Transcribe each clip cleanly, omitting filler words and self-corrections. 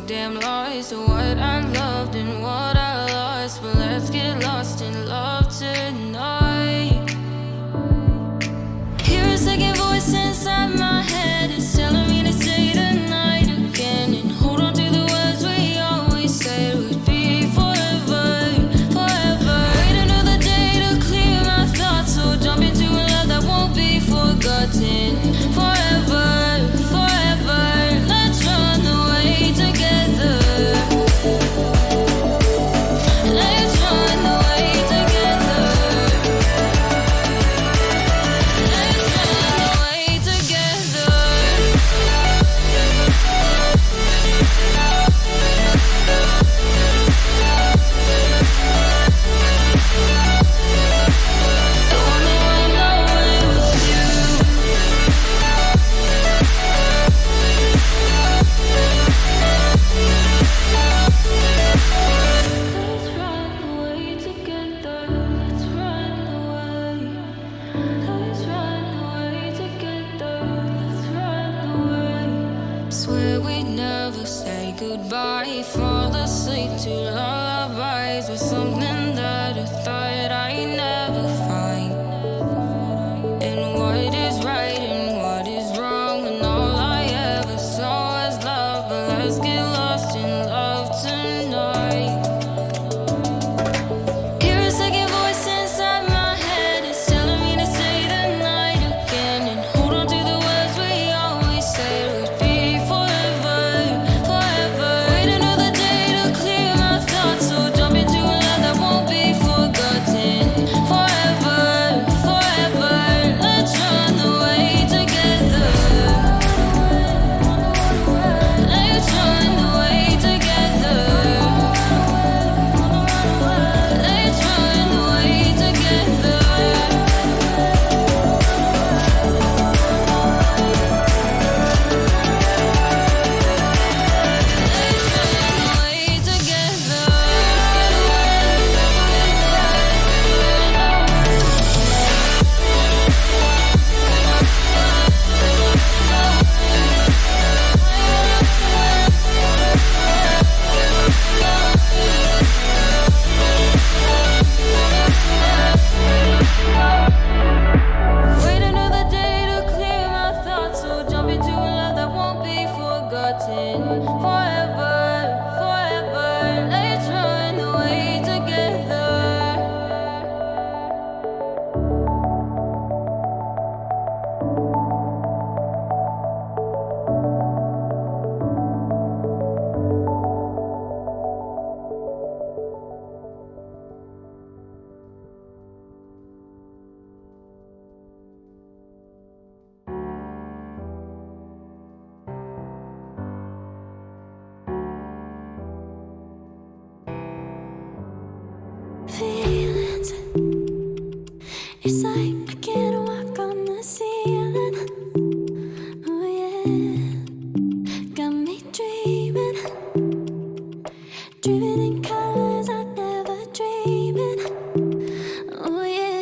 damn lost to what I loved and what I lost. But let's get lost in love tonight. Hear a second voice inside my head, it's telling me to stay the night again and hold on to the words we always said would be forever, forever. Wait another day to clear my thoughts, so jump into a love that won't be forgotten. Forever, forever, let's run away together. Let's run away together. Let's run away together. Don't wanna run away with you. Let's run away together. Let's run away. Let's run away together. Let's run away. Swear we'd never say goodbye. Fall asleep to lullabies with something that I thought I'd never find. And what is right and what is wrong, and all I ever saw was love. But let's get lost in love tonight. Hear a second voice inside my head, it's telling me to stay the night again and hold on to the words we always said would be forever, forever. Wait another day to clear my thoughts, so jump into a love that won't be forgotten. Forever, forever, let's run away together. Let's run away together. Let's run away together. Let's run away together. Wait another day to clear my thoughts, so jump into a love that won't be forgotten. Forever, forever, let's run away together. Feelings, it's like I can't walk on the ceiling. Oh yeah, got me dreaming, dreaming in colors I never dreamed in. Oh yeah,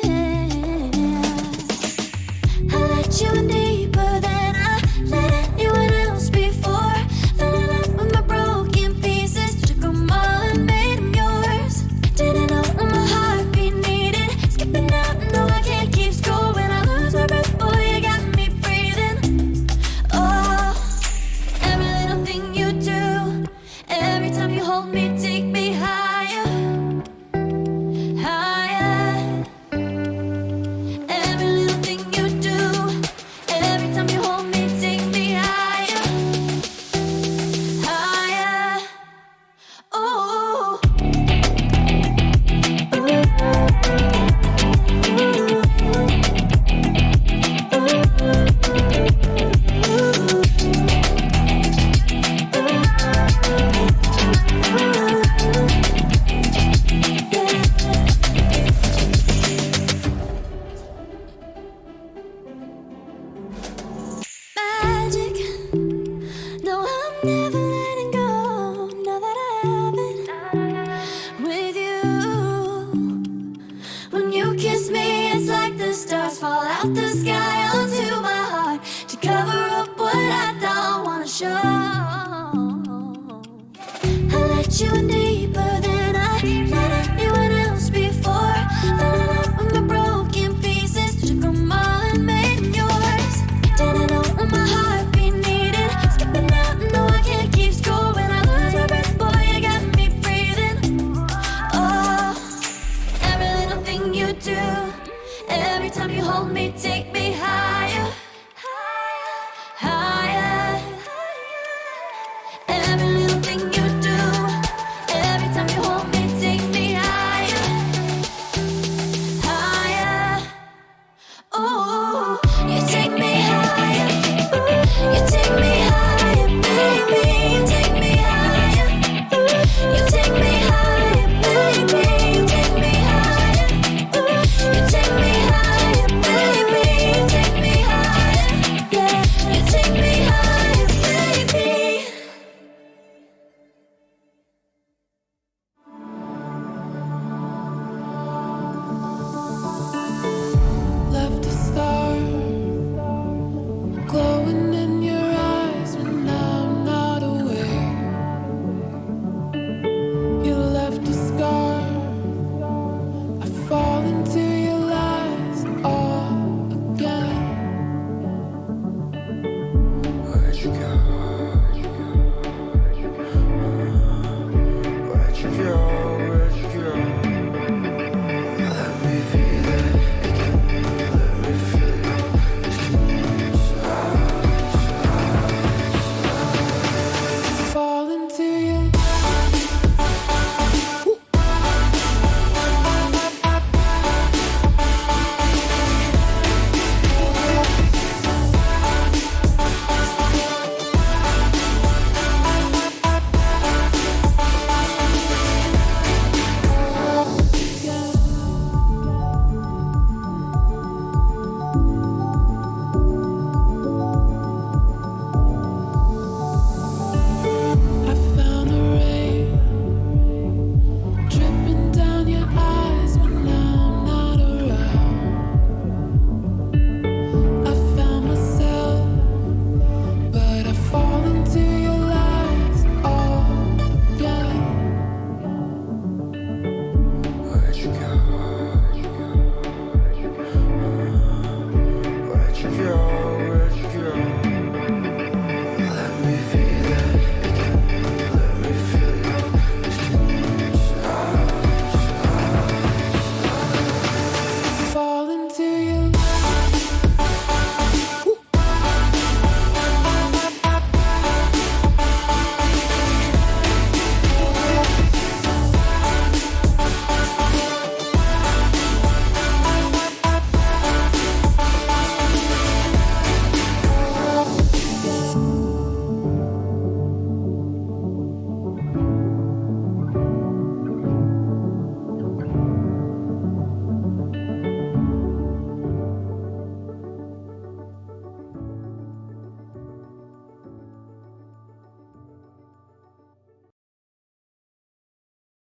I let you in deeper than I let anyone else before. Fell in love with my broken pieces, took 'em all and made 'em yours. Didn't know what my heartbeat needed, skipping out, no I can't keep score. When I lose my breath, boy, you got me breathing. Oh, every little thing you do, every time you hold me, take me higher, higher. Every little thing you do, every time you hold me, take me higher, higher. Oh. Magic, no, I'm never letting go. Now that I have it with you, when you kiss me, it's like the stars fall out the sky onto my heart to cover up what I don't wanna show. let you in deeper than I let anyone else before. Fell in love with my broken pieces, took them all and made them yours. Didn't know what my heartbeat needed. Skipping out, no, I can't keep score. When I lose my breath, boy, you got me breathing. Oh, every little thing you do, every time you hold me, take me